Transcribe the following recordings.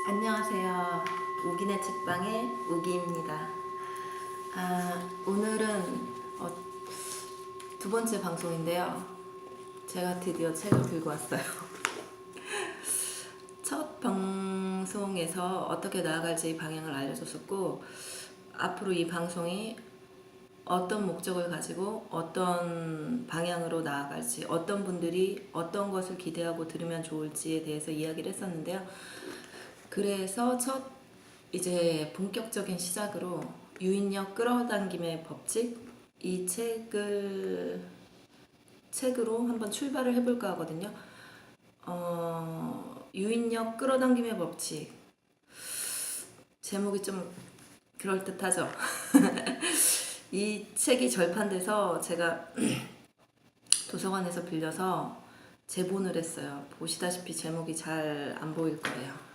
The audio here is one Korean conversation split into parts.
안녕하세요. 우기네 책방의 우기입니다. 오늘은 두 번째 방송인데요. 제가 드디어 책을 들고 왔어요. 첫 방송에서 어떻게 나아갈지 방향을 알려줬었고, 앞으로 이 방송이 어떤 목적을 가지고 어떤 방향으로 나아갈지, 어떤 분들이 어떤 것을 기대하고 들으면 좋을지에 대해서 이야기를 했었는데요. 그래서 이제 본격적인 시작으로 유인력 끌어당김의 법칙, 이 책으로 한번 출발을 해볼까 하거든요. 유인력 끌어당김의 법칙, 제목이 좀 그럴듯하죠. 이 책이 절판돼서 제가 도서관에서 빌려서 재본을 했어요. 보시다시피 제목이 잘 안 보일 거예요.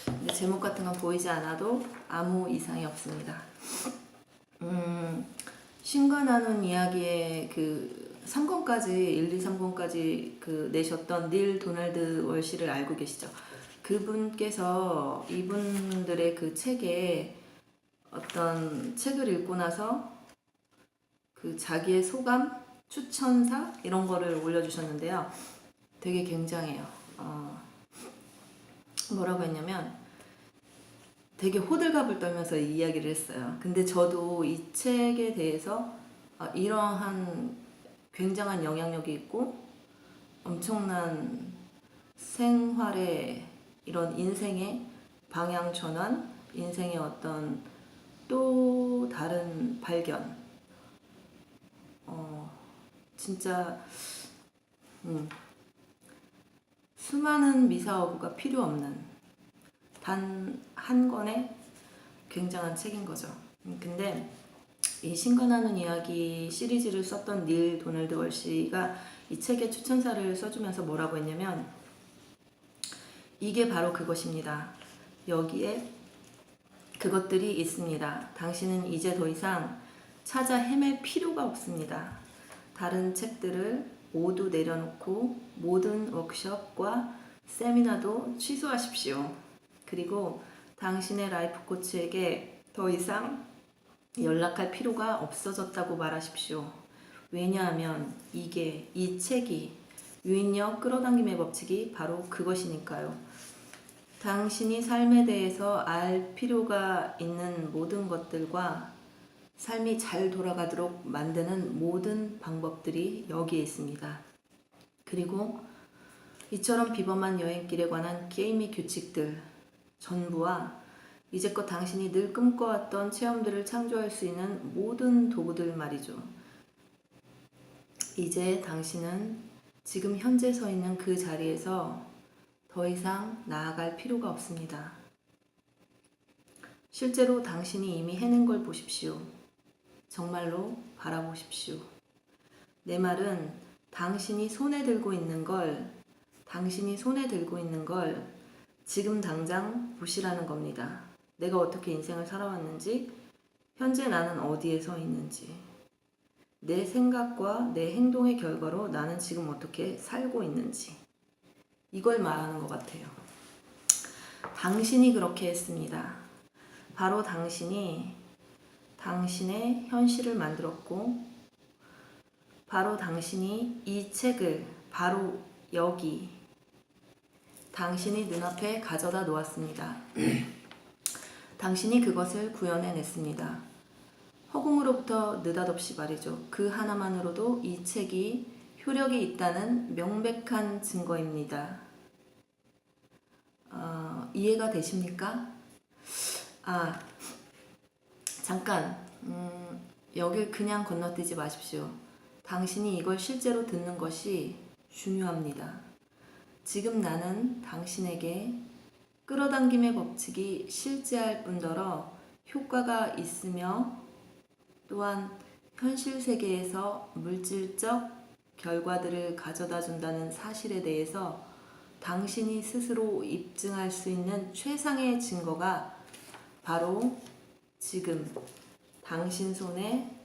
근데 제목 같은 건 보이지 않아도 아무 이상이 없습니다. 신과 나눈 이야기의 그 3권까지 1, 2, 3권까지 그 내셨던 닐 도널드 월시를 알고 계시죠? 그분께서 이분들의 그 책에 어떤 책을 읽고 나서 그 자기의 소감, 추천사 이런 거를 올려주셨는데요. 되게 굉장해요. 뭐라고 했냐면 되게 호들갑을 떨면서 이 이야기를 했어요. 근데 저도 이 책에 대해서 이러한 굉장한 영향력이 있고 엄청난 생활의 이런 인생의 방향 전환, 인생의 어떤 또 다른 발견, 진짜 수많은 미사오구가 필요 없는 단 한 권의 굉장한 책인 거죠. 근데 이 신과 나눈 이야기 시리즈를 썼던 닐 도널드 월시가 이 책의 추천사를 써주면서 뭐라고 했냐면, 이게 바로 그것입니다. 여기에 그것들이 있습니다. 당신은 이제 더 이상 찾아 헤맬 필요가 없습니다. 다른 책들을 모두 내려놓고 모든 워크숍과 세미나도 취소하십시오. 그리고 당신의 라이프 코치에게 더 이상 연락할 필요가 없어졌다고 말하십시오. 왜냐하면 이 책이 유인력 끌어당김의 법칙이 바로 그것이니까요. 당신이 삶에 대해서 알 필요가 있는 모든 것들과 삶이 잘 돌아가도록 만드는 모든 방법들이 여기에 있습니다. 그리고 이처럼 비범한 여행길에 관한 게임의 규칙들 전부와 이제껏 당신이 늘 꿈꿔왔던 체험들을 창조할 수 있는 모든 도구들 말이죠. 이제 당신은 지금 현재 서 있는 그 자리에서 더 이상 나아갈 필요가 없습니다. 실제로 당신이 이미 해낸 걸 보십시오. 정말로 바라보십시오. 내 말은 당신이 손에 들고 있는 걸 지금 당장 보시라는 겁니다. 내가 어떻게 인생을 살아왔는지, 현재 나는 어디에 서 있는지, 내 생각과 내 행동의 결과로 나는 지금 어떻게 살고 있는지, 이걸 말하는 것 같아요. 당신이 그렇게 했습니다. 바로 당신이 당신의 현실을 만들었고, 바로 당신이 이 책을 바로 여기 당신이 눈앞에 가져다 놓았습니다. 당신이 그것을 구현해냈습니다. 허공으로부터 느닷없이 말이죠. 그 하나만으로도 이 책이 효력이 있다는 명백한 증거입니다. 이해가 되십니까? 잠깐 여길 그냥 건너뛰지 마십시오. 당신이 이걸 실제로 듣는 것이 중요합니다. 지금 나는 당신에게 끌어당김의 법칙이 실제할 뿐더러 효과가 있으며 또한 현실 세계에서 물질적 결과들을 가져다 준다는 사실에 대해서 당신이 스스로 입증할 수 있는 최상의 증거가 바로 지금 당신 손에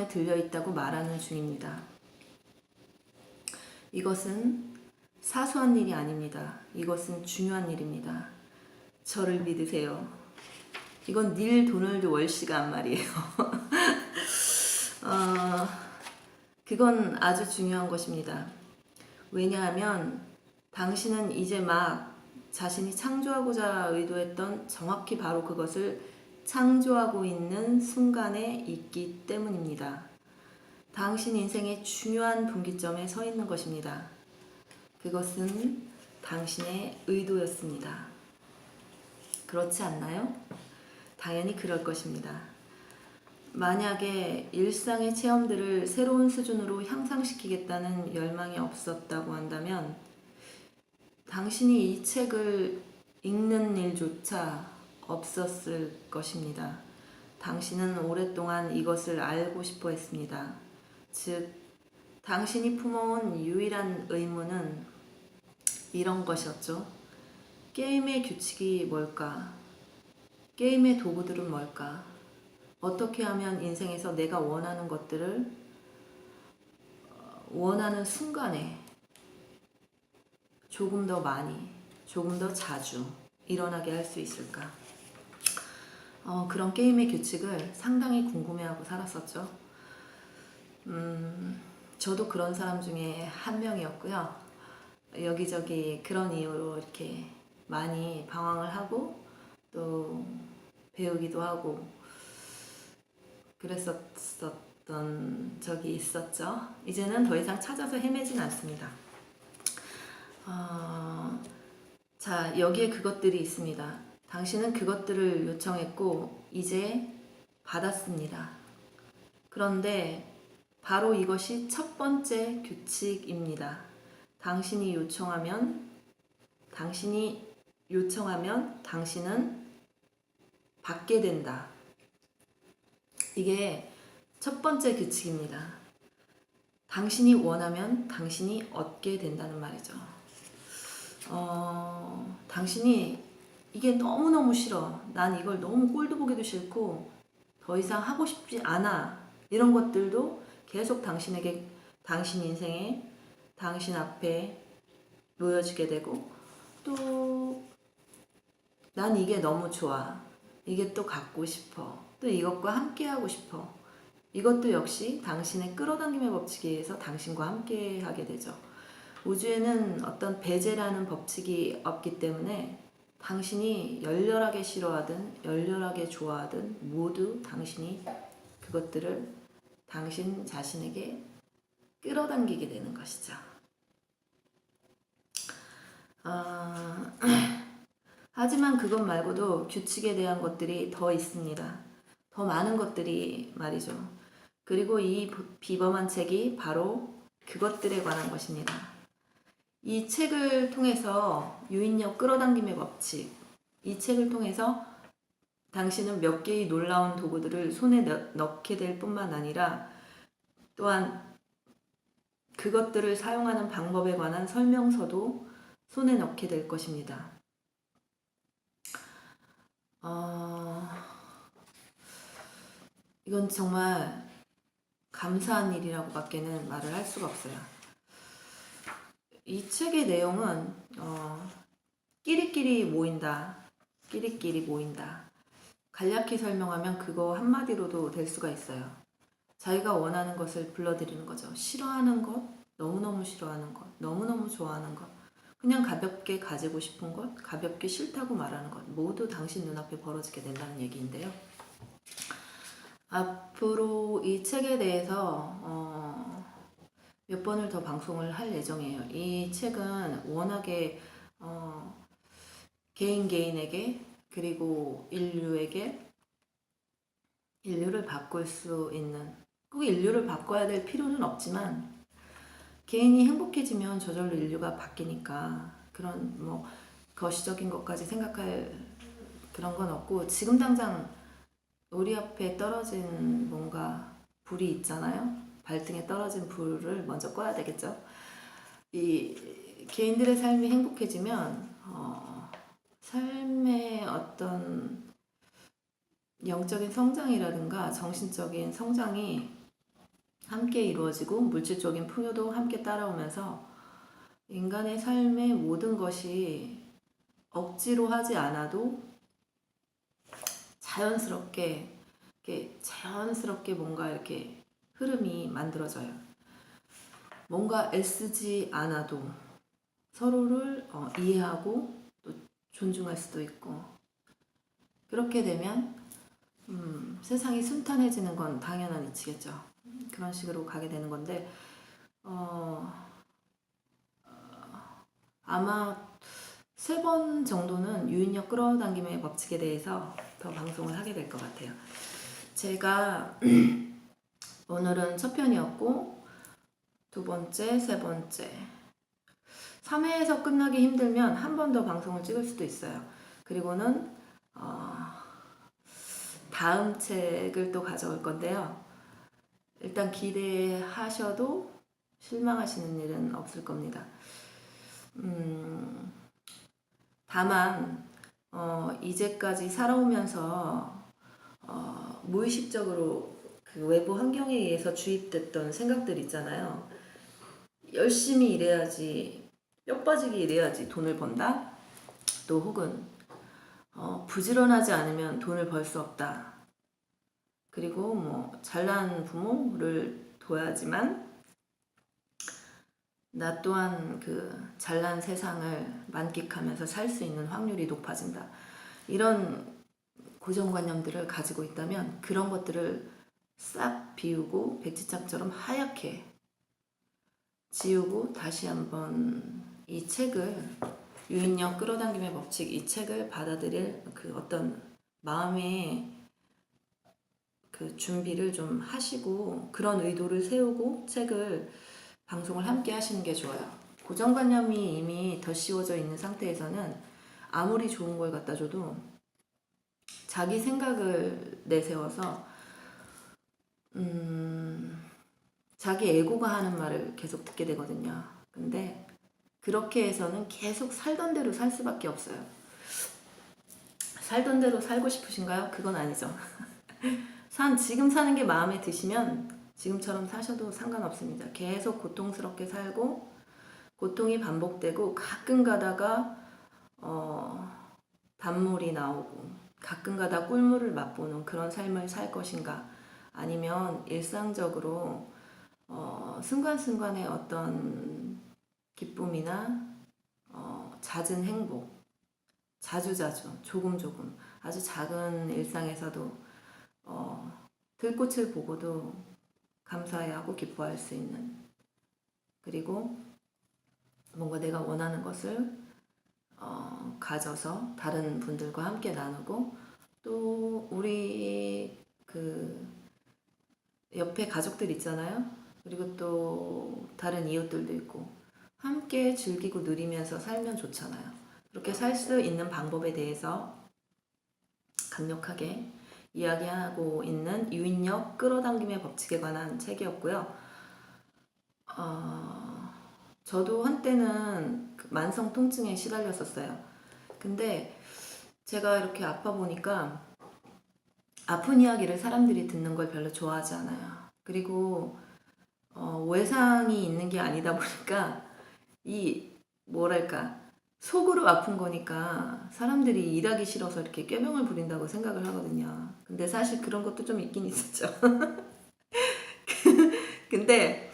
들려있다고 말하는 중입니다. 이것은 사소한 일이 아닙니다. 이것은 중요한 일입니다. 저를 믿으세요. 이건 닐 도널드 월시가 한 말이에요. 그건 아주 중요한 것입니다. 왜냐하면 당신은 이제 막 자신이 창조하고자 의도했던 정확히 바로 그것을 창조하고 있는 순간에 있기 때문입니다. 당신 인생의 중요한 분기점에 서 있는 것입니다. 그것은 당신의 의도였습니다. 그렇지 않나요? 당연히 그럴 것입니다. 만약에 일상의 체험들을 새로운 수준으로 향상시키겠다는 열망이 없었다고 한다면 당신이 이 책을 읽는 일조차 없었을 것입니다. 당신은 오랫동안 이것을 알고 싶어 했습니다. 즉, 당신이 품어온 유일한 의문은 이런 것이었죠. 게임의 규칙이 뭘까? 게임의 도구들은 뭘까? 어떻게 하면 인생에서 내가 원하는 것들을 원하는 순간에 조금 더 많이, 조금 더 자주 일어나게 할 수 있을까? 그런 게임의 규칙을 상당히 궁금해하고 살았었죠. 저도 그런 사람 중에 한 명이었고요. 여기저기 그런 이유로 이렇게 많이 방황을 하고 또 배우기도 하고 그랬었던 적이 있었죠. 이제는 더 이상 찾아서 헤매진 않습니다. 자, 여기에 그것들이 있습니다. 당신은 그것들을 요청했고 이제 받았습니다. 그런데 바로 이것이 첫 번째 규칙입니다. 당신이 요청하면 당신은 받게 된다. 이게 첫 번째 규칙입니다. 당신이 원하면 당신이 얻게 된다는 말이죠. 당신이 이게 너무너무 싫어. 난 이걸 너무 꼴도 보기도 싫고 더 이상 하고 싶지 않아. 이런 것들도 계속 당신에게, 당신 인생에, 당신 앞에 놓여지게 되고 또 난 이게 너무 좋아. 이게 또 갖고 싶어. 또 이것과 함께 하고 싶어. 이것도 역시 당신의 끌어당김의 법칙에 의해서 당신과 함께 하게 되죠. 우주에는 어떤 배제라는 법칙이 없기 때문에 당신이 열렬하게 싫어하든 열렬하게 좋아하든 모두 당신이 그것들을 당신 자신에게 끌어당기게 되는 것이죠. 하지만 그것 말고도 규칙에 대한 것들이 더 있습니다. 더 많은 것들이 말이죠. 그리고 이 비범한 책이 바로 그것들에 관한 것입니다. 이 책을 통해서 유인력 끌어당김의 법칙, 이 책을 통해서 당신은 몇 개의 놀라운 도구들을 손에 넣게 될 뿐만 아니라 또한 그것들을 사용하는 방법에 관한 설명서도 손에 넣게 될 것입니다. 이건 정말 감사한 일이라고 밖에는 말을 할 수가 없어요. 이 책의 내용은 끼리끼리 모인다. 간략히 설명하면 그거 한마디로도 될 수가 있어요. 자기가 원하는 것을 불러들이는 거죠. 싫어하는 것, 너무너무 싫어하는 것, 너무너무 좋아하는 것, 그냥 가볍게 가지고 싶은 것, 가볍게 싫다고 말하는 것 모두 당신 눈앞에 벌어지게 된다는 얘기인데요. 앞으로 이 책에 대해서 몇 번을 더 방송을 할 예정이에요. 이 책은 워낙에 개인에게 그리고 인류를 바꿀 수 있는, 꼭 인류를 바꿔야 될 필요는 없지만 개인이 행복해지면 저절로 인류가 바뀌니까 그런 거시적인 것까지 생각할 그런 건 없고, 지금 당장 우리 앞에 떨어진 뭔가 불이 있잖아요. 발등에 떨어진 불을 먼저 꺼야 되겠죠. 이 개인들의 삶이 행복해지면 삶의 어떤 영적인 성장이라든가 정신적인 성장이 함께 이루어지고 물질적인 풍요도 함께 따라오면서 인간의 삶의 모든 것이 억지로 하지 않아도 자연스럽게 뭔가 이렇게 흐름이 만들어져요. 뭔가 애쓰지 않아도 서로를 이해하고 또 존중할 수도 있고, 그렇게 되면 세상이 순탄해지는 건 당연한 이치겠죠. 그런 식으로 가게 되는 건데, 아마 3번 정도는 유인력 끌어당김의 법칙에 대해서 더 방송을 하게 될 것 같아요. 제가 오늘은 첫 편이었고, 2번째, 3번째, 3회에서 끝나기 힘들면 한 번 더 방송을 찍을 수도 있어요. 그리고는 다음 책을 또 가져올 건데요. 일단 기대하셔도 실망하시는 일은 없을 겁니다. 다만 이제까지 살아오면서 무의식적으로 그 외부 환경에 의해서 주입됐던 생각들 있잖아요. 열심히 일해야지, 뼈 빠지게 일해야지 돈을 번다? 또 혹은 부지런하지 않으면 돈을 벌 수 없다. 그리고 뭐 잘난 부모를 둬야지만 나 또한 그 잘난 세상을 만끽하면서 살 수 있는 확률이 높아진다. 이런 고정관념들을 가지고 있다면 그런 것들을 싹 비우고 백지장처럼 하얗게 지우고 다시 한번 이 책을, 유인력 끌어당김의 법칙, 이 책을 받아들일 그 어떤 마음의 그 준비를 좀 하시고 그런 의도를 세우고 책을 방송을 함께 하시는 게 좋아요. 고정관념이 이미 덧씌워져 있는 상태에서는 아무리 좋은 걸 갖다 줘도 자기 생각을 내세워서 자기 에고가 하는 말을 계속 듣게 되거든요. 근데 그렇게 해서는 계속 살던 대로 살 수밖에 없어요. 살던 대로 살고 싶으신가요? 그건 아니죠. 지금 사는 게 마음에 드시면 지금처럼 사셔도 상관없습니다. 계속 고통스럽게 살고 고통이 반복되고 가끔 가다가 단물이 나오고 가끔 가다 꿀물을 맛보는 그런 삶을 살 것인가, 아니면 일상적으로 순간순간의 어떤 기쁨이나 잦은 행복, 자주자주 조금 아주 작은 일상에서도 들꽃을 보고도 감사해하고 기뻐할 수 있는, 그리고 뭔가 내가 원하는 것을 가져서 다른 분들과 함께 나누고, 또 우리 그 옆에 가족들 있잖아요. 그리고 또 다른 이웃들도 있고 함께 즐기고 누리면서 살면 좋잖아요. 그렇게 살 수 있는 방법에 대해서 강력하게 이야기하고 있는 유인력 끌어당김의 법칙에 관한 책이었고요. 저도 한때는 그 만성 통증에 시달렸었어요. 근데 제가 이렇게 아파 보니까 아픈 이야기를 사람들이 듣는 걸 별로 좋아하지 않아요. 그리고 외상이 있는 게 아니다 보니까 이 뭐랄까 속으로 아픈 거니까 사람들이 일하기 싫어서 이렇게 꾀병을 부린다고 생각을 하거든요. 근데 사실 그런 것도 좀 있긴 있었죠. 근데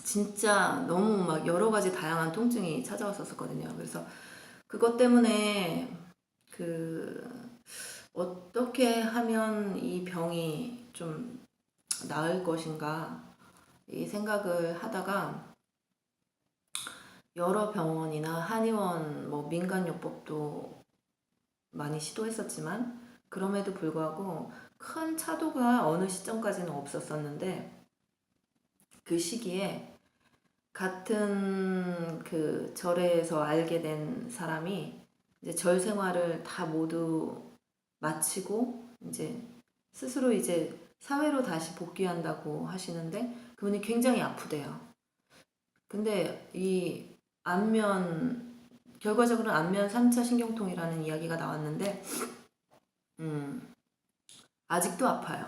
진짜 너무 막 여러 가지 다양한 통증이 찾아왔었거든요. 그래서 그것 때문에 그 어떻게 하면 이 병이 좀 나을 것인가 이 생각을 하다가 여러 병원이나 한의원, 뭐 민간요법도 많이 시도했었지만 그럼에도 불구하고 큰 차도가 어느 시점까지는 없었었는데, 그 시기에 같은 그 절에서 알게 된 사람이 이제 절 생활을 다 모두 마치고 이제 스스로 이제 사회로 다시 복귀한다고 하시는데 그분이 굉장히 아프대요. 근데 이 결과적으로 안면 3차 신경통이라는 이야기가 나왔는데 아직도 아파요.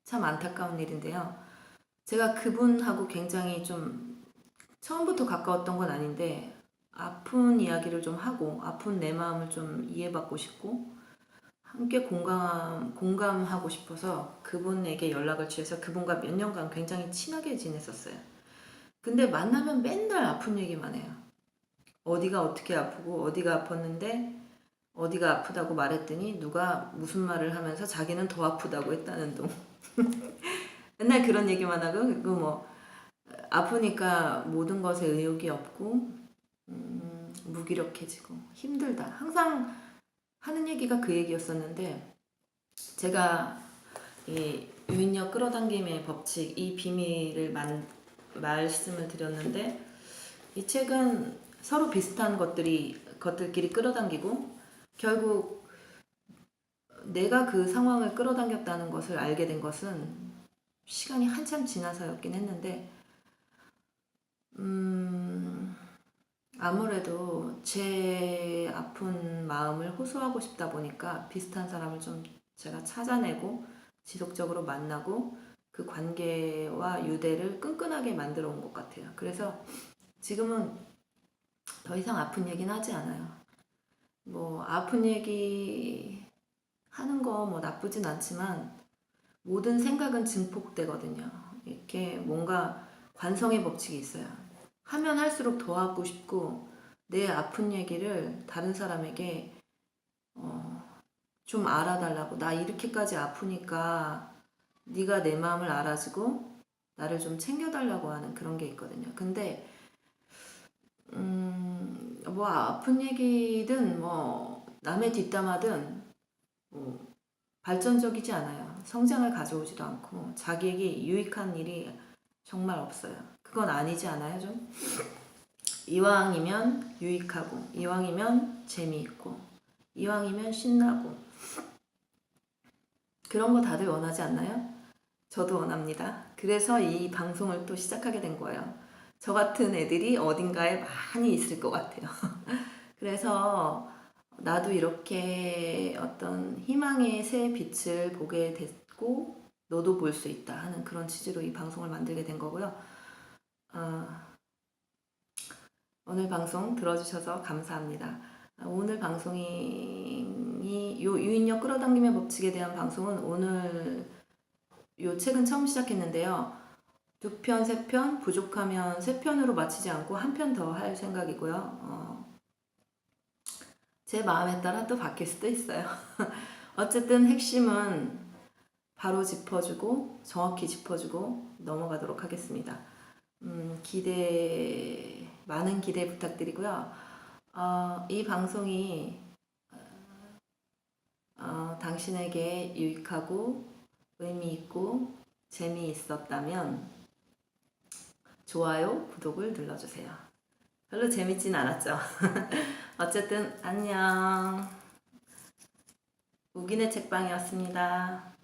참 안타까운 일인데요. 제가 그분하고 굉장히 좀 처음부터 가까웠던 건 아닌데 아픈 이야기를 좀 하고 아픈 내 마음을 좀 이해받고 싶고 함께 공감하고 싶어서 그분에게 연락을 취해서 그분과 몇 년간 굉장히 친하게 지냈었어요. 근데 만나면 맨날 아픈 얘기만 해요. 어디가 어떻게 아프고 어디가 아팠는데 어디가 아프다고 말했더니 누가 무슨 말을 하면서 자기는 더 아프다고 했다는 둥. 맨날 그런 얘기만 하고 그뭐 아프니까 모든 것에 의욕이 없고 무기력해지고 힘들다. 항상 하는 얘기가 그 얘기였었는데 제가 이 유인력 끌어당김의 법칙 이 비밀을 말씀을 드렸는데 이 책은 서로 비슷한 것들끼리 끌어당기고 결국 내가 그 상황을 끌어당겼다는 것을 알게 된 것은 시간이 한참 지나서였긴 했는데 아무래도 제 아픈 마음을 호소하고 싶다 보니까 비슷한 사람을 좀 제가 찾아내고 지속적으로 만나고 그 관계와 유대를 끈끈하게 만들어 온 것 같아요. 그래서 지금은 더 이상 아픈 얘기는 하지 않아요. 뭐 아픈 얘기 하는 거 뭐 나쁘진 않지만 모든 생각은 증폭되거든요. 이렇게 뭔가 관성의 법칙이 있어요. 하면 할수록 더 하고 싶고 내 아픈 얘기를 다른 사람에게 좀 알아달라고 나 이렇게까지 아프니까 네가 내 마음을 알아주고 나를 좀 챙겨달라고 하는 그런 게 있거든요. 근데 뭐 아픈 얘기든 뭐 남의 뒷담화든 뭐 발전적이지 않아요. 성장을 가져오지도 않고 자기에게 유익한 일이 정말 없어요. 그건 아니지 않아요, 좀? 이왕이면 유익하고, 이왕이면 재미있고, 이왕이면 신나고. 그런 거 다들 원하지 않나요? 저도 원합니다. 그래서 이 방송을 또 시작하게 된 거예요. 저 같은 애들이 어딘가에 많이 있을 것 같아요. 그래서 나도 이렇게 어떤 희망의 새 빛을 보게 됐고 너도 볼 수 있다 하는 그런 취지로 이 방송을 만들게 된 거고요. 오늘 방송 들어주셔서 감사합니다. 오늘 방송이 유인력 끌어당김의 법칙에 대한 방송은 오늘 요 책은 처음 시작했는데요. 2편, 3편, 부족하면 3편으로 마치지 않고 한 편 더 할 생각이고요. 제 마음에 따라 또 바뀔 수도 있어요. 어쨌든 핵심은 바로 짚어주고 정확히 짚어주고 넘어가도록 하겠습니다. 많은 기대 부탁드리고요. 이 방송이 당신에게 유익하고 의미 있고 재미있었다면 좋아요, 구독을 눌러주세요. 별로 재밌진 않았죠. 어쨌든 안녕. 우기네 책방이었습니다.